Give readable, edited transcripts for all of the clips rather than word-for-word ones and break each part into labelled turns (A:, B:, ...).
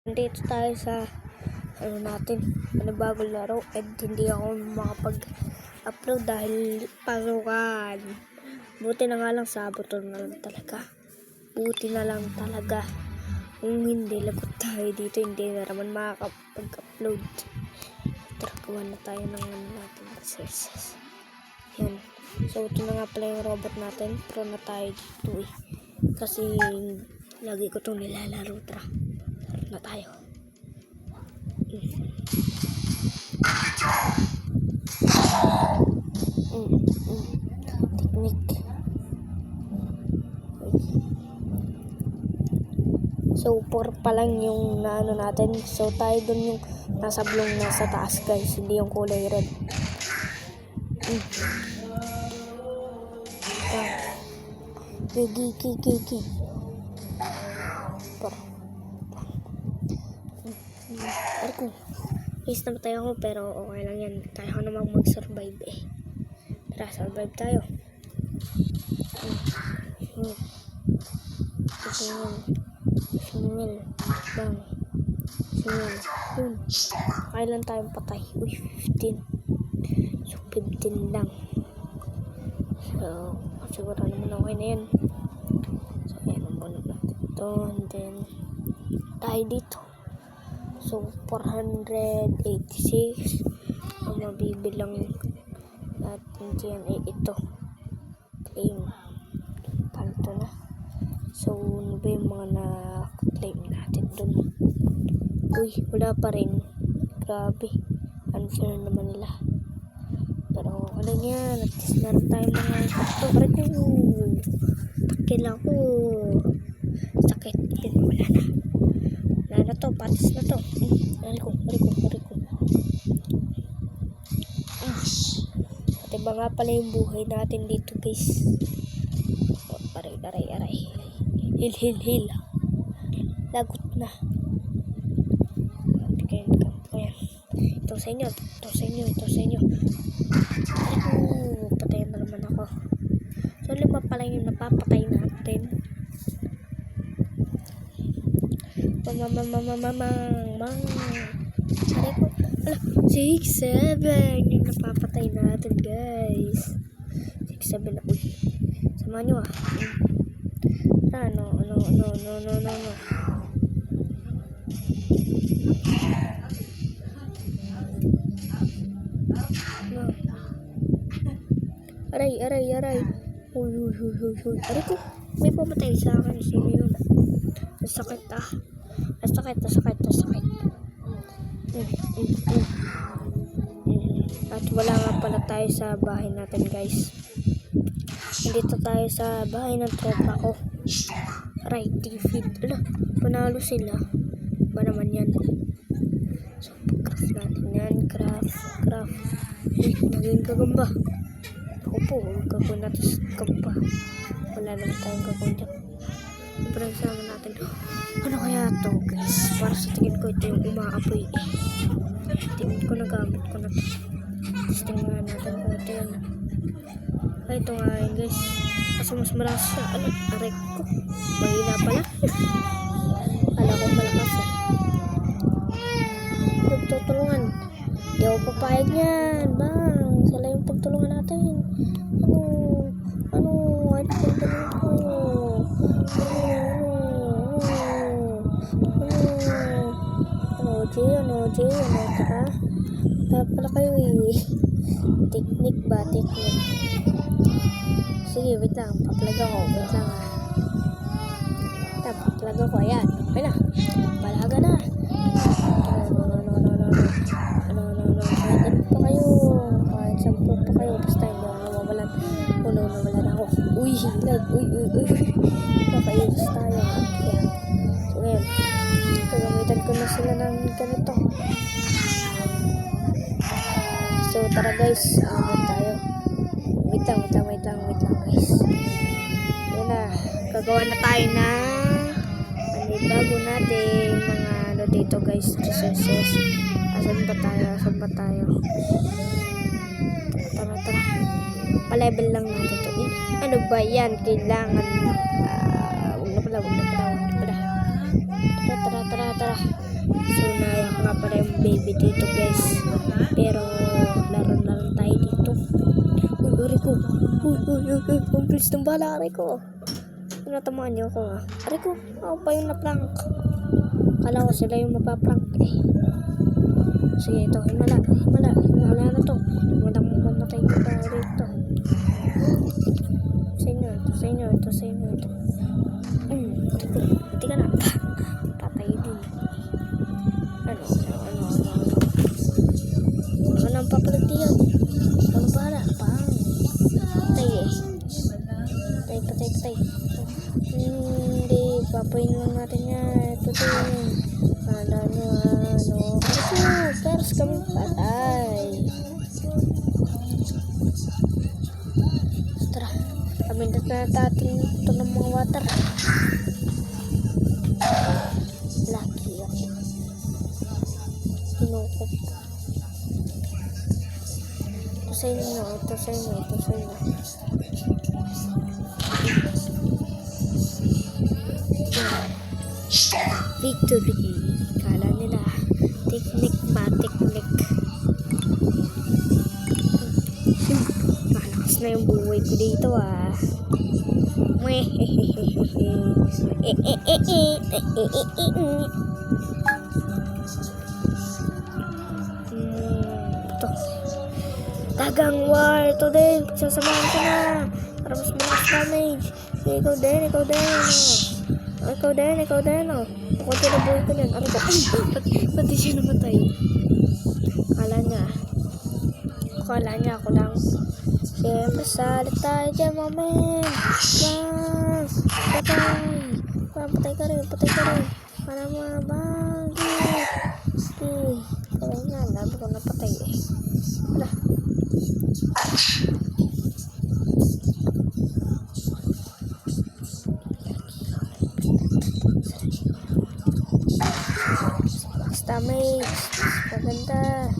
A: Dito tayo sa panibagong laro at hindi ako makapag-upload dahil pasukan. Buti na nga lang Sabado na lang talaga. Buti na lang talaga. Kung hindi, lagot tayo dito, hindi na naman makakapag-upload. Tara, gawa na tayo ng natin resources. Yan. So, ito na nga pala yung robot natin. Pro na tayo dito eh. Kasi lagi ko itong nilalaro. Tara na tayo. Technique. So 4 pa lang yung naano natin. So tayo dun yung nasa blong nasa taas guys, hindi yung kulay red. Gigi. Arko. Please namatay ako pero okay lang yan. Tayo namang mag-survive eh. Tara, survive tayo. Sumil. Bang. Sumil. Yun. Kailan tayong patay? Uy, 15. So, 15 lang. So, siguro naman okay na yan. So, yan ang muna natin ito. And then, tayo dito. So, 486 ang mabibilang natin dyan ay ito. Claim. Kanto na. So, ano ba yung mga na-claim natin dun? Uy, wala pa rin. Grabe. Unfair naman nila. Pero, wala yan. At least meron tayo mga pare ko. Pakila ko. Sakit. Yun, wala na. Wala na to. Patis na to. Ari ko. At iba nga pala yung buhay natin dito guys. Oh, aray. Hil. Lagot na. Bigyan ka. Ayan. Ito sa inyo. Patayin na naman ako. So, 5 pala yung napapatay natin. Mang. Aray ko. 6, 7 yung napapatay natin guys. 6, 7 na. Uy. Sama nyo ah. No. Aray. Uy. Aray ko. May pumatay sa akin. Sino yun? Nasakit ah. Nasakit. At wala nga pala tayo sa bahay natin guys. Nandito tayo sa bahay ng tropa ko. Right, defeat. Panalo sila. Ba naman yan? So, craft natin yan. Craft. Uy, naging gagamba. Ako po, gagawin natin sa gagamba. Wala naman tayong gagawin dyan. Parang sama natin. Ano kaya to guys? Para sa tingin ko ito yung umaapoy eh. Tingin ko nagamit ko na to. Testing nga natin kung ito yun. Ay, ito nga yun guys. Kasi mas malakas siya. Aray ko. Mahina pala. Kala ko malakas eh. Pagtutulungan. Di ako papayag niyan. Bang. Sila yung pagtulungan natin. Ano? Ay, pagtulungan ko. Ano, taka. Kaya pala kayo eh. Technique ba? Sige, wait lang. Paplag ako. Paplag ako. Ayan. Okay na. Balaga na. Ano. Kahit pa kayo. Kahit 10 pa kayo. Basta hindi ako nawawalan. Nawalan ako. Uy, hilag. Uy. Nakayos tayo. Ayan. So, ngayon. Gagamitan ko na sila ng ganito. So, tara guys. Tayo. Wait lang guys. Yan na. Gagawa na tayo ng bago natin mga dito guys. Resources. Asan ba tayo? Tara. Pa-level lang natin ito. Ano ba yan? Kailangan wag na pala. Tara. pala yung baby dito guys. Pero laro tayo dito. Uy, Ari ko. Uy. Ang bilis ng bala, Ari ko. Natamaan niyo ako ah. Ari ko, ako pa yung naprank. Kala ko sila yung mapaprank eh. Sige, ito. Himala na to. Himalang mamatay ko pa rito. Sa inyo ito. Hindi ka na. Patay din. Ano ang papalit yan? Ano para? Patay eh. Patay. Hindi, papayin lang natin yan. Ito din. Kala nyo First kami patay. Tara, kami natin ito ng mga water. Lucky ako. Pinukop. Ito sa inyo. Victory. Kala nila technique. Malakas na yung buhay ko dito ah. Ito. Dagang war. Ito din. Pagsasamahan ko na. Para mas malakas damage. Ikaw din. Ikaw din. Ako din ang buhay ko din. Ano ba? Pati siya namatay. Akala niya ako lang. Siyempre, salit tayo dyan, mamen. Patay ka rin. Para mabagi. Kaya nga, labi ko napatay eh. Wala. Damage. Maganda.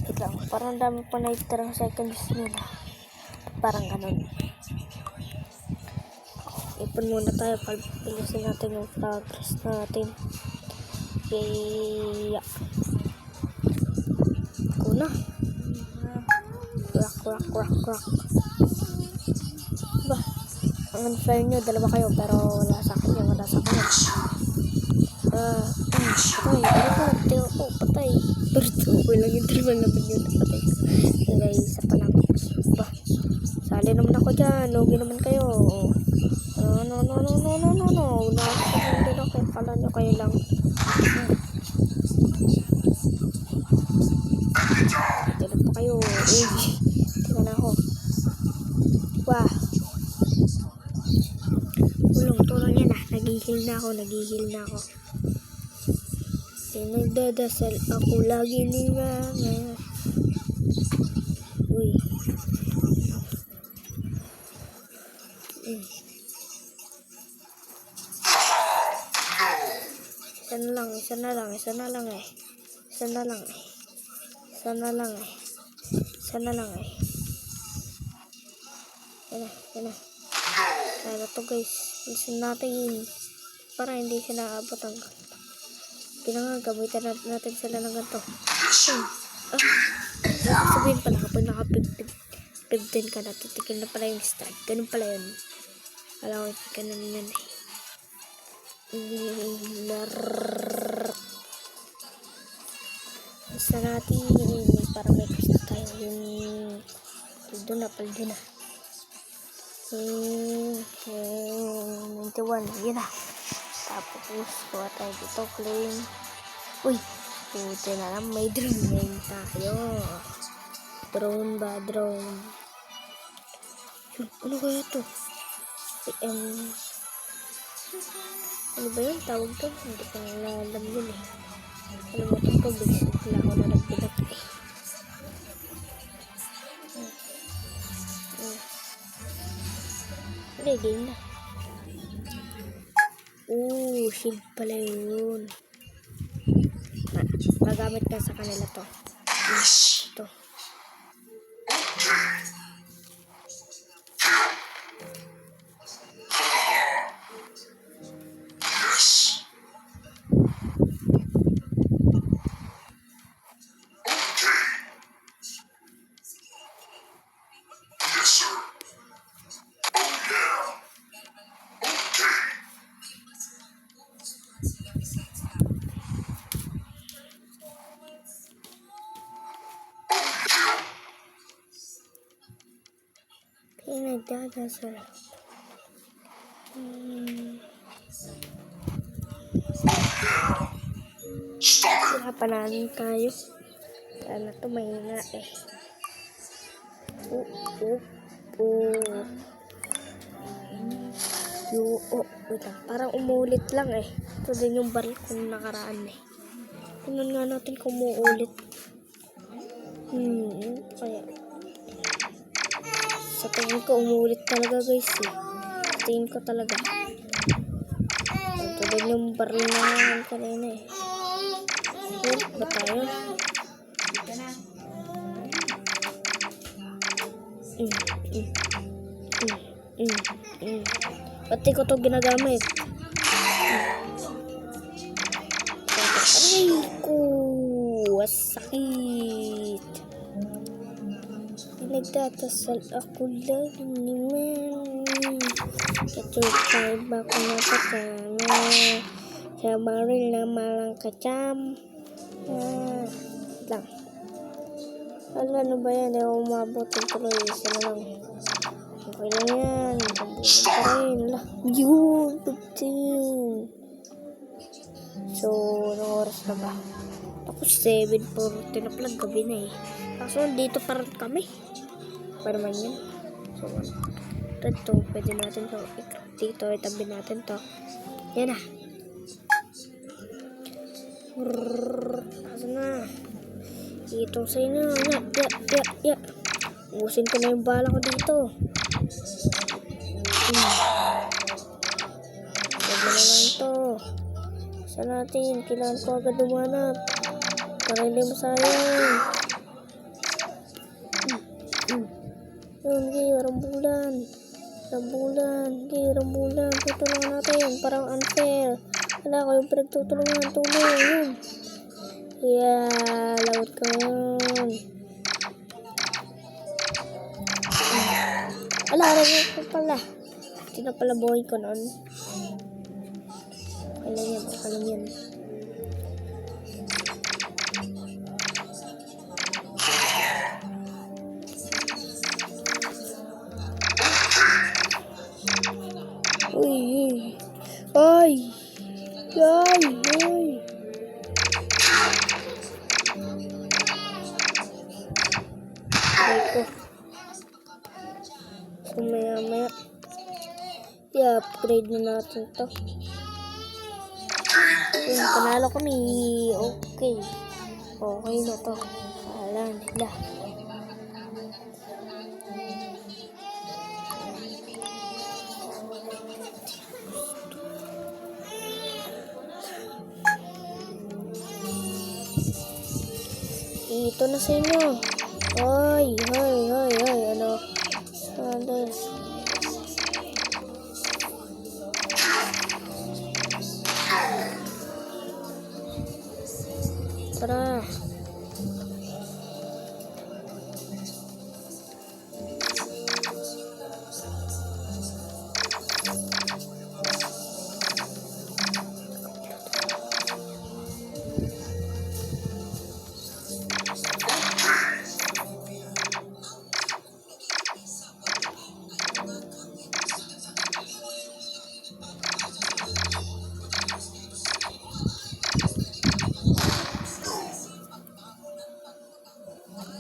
A: Wait lang. Parang dami pa na itarang seconds nila. Parang ganun. Ipon muna tayo. Pagpilisin natin yung progress natin. Kaya. Kuna. Rock. Ba? Ang unfair nyo, dalawa kayo, pero wala sa akin yun. Patay. Pero okay lang yung trimal naman yun. Patay. Kaya isa pa lang. Ba? Sali naman ako dyan. Logi naman kayo. No. Nakakasama din ako. Kala nyo kayo lang. Tilag pa kayo. Tingnan na ako. Wah. Tulong yan ah. Naghihil na ako. Nagdadasal ako lagi ni Mama. Uy. Isa na lang eh. Yan na. Kaya to guys. Listen natin. Para hindi siya naabot ang gamitan natin sila ng ganito. Sabihin pala kapag naka-15 ka na, titikin na pala yung start. Ganun pala yun. Alam ko, itikin na yun eh. Basta natin para may gusto tayo yung paldo na 91, yun na. Tapos kuha tayo dito, claim. Uy, puti na lang, may drone tayo. Drone. Ano kaya ito? Ano ba yun? Tawag to? Hindi ko alam yun eh. Alam mo ito po, wala ako na nagbigat eh. Hindi, game na. Shield pala yun. Magamit ka sa kanila to. Ito. nagdadasal. Pinapanan tayo. Sana to mahina eh. Wait lang. Parang umulit lang eh. Ito din yung baril kung nakaraan eh. Tingnan nga natin kung umuulit. Kaya. Sa tingin ko umuulit talaga guys eh. Sa tingin ko talaga. Ito din yung baril na kanina eh. Ba tayo? Pati ko to ginagamit. Aray ko, sakit. Nagdadasal ako lang naman. Katulad ba ko napatama sa baril na malang kacham. Lang. Ano ba yan? Hindi ako umabot. Tuloy. Isa na lang. Okay lang yan. Pambunan pa rin. Yun. 15. So, anong oras na ba? Ako 7:40 na pala. Gabi na eh. Kaso dito pa rin kami. Para man yan. So, ito. Pwede natin to. Dito. Itabi natin to. Yan na. Asa na? Itong sa'yo na. Ya. Ubusin ko na yung bala ko dito. Huwag na lang ito. Saan natin? Kailangan ko agad dumanap. Para hindi mo sayang. Yun, rambulan. Tutulungan natin. Parang unfair. Wala ko yung pinagtutulungan. Tulong. Yun. Yeah, lawat ko yun. Alam ko pala. Hindi na pala buhay ko noon. Okay lang yan. Uy. Ay. So maya i-upgrade na natin to. Panalo kami. Okay na to. Kala nila. Ito na sa inyo. Hoy. Ano? Tara.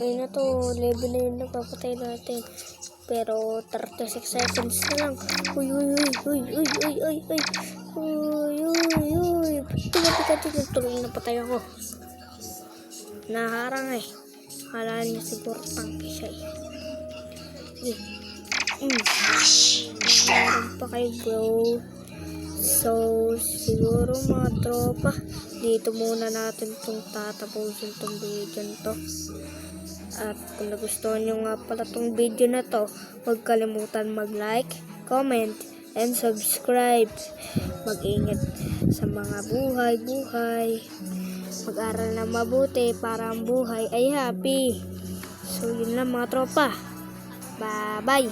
A: Ayun na to, level na yun napapatay natin. Pero 36 seconds na lang. Uy. Tingnan, tuloy napatay ako. Naharang eh. Kala niya siguro tangke siya eh. Naharang pa kayo bro. So, siguro mga tropa, dito muna natin itong tatapusin itong video to. At kung nagustuhan nyo nga pala itong video na to, huwag kalimutan mag-like, comment, and subscribe. Mag-ingat sa mga buhay. Mag-aral na mabuti para ang buhay ay happy. So, yun lang mga tropa. Bye-bye.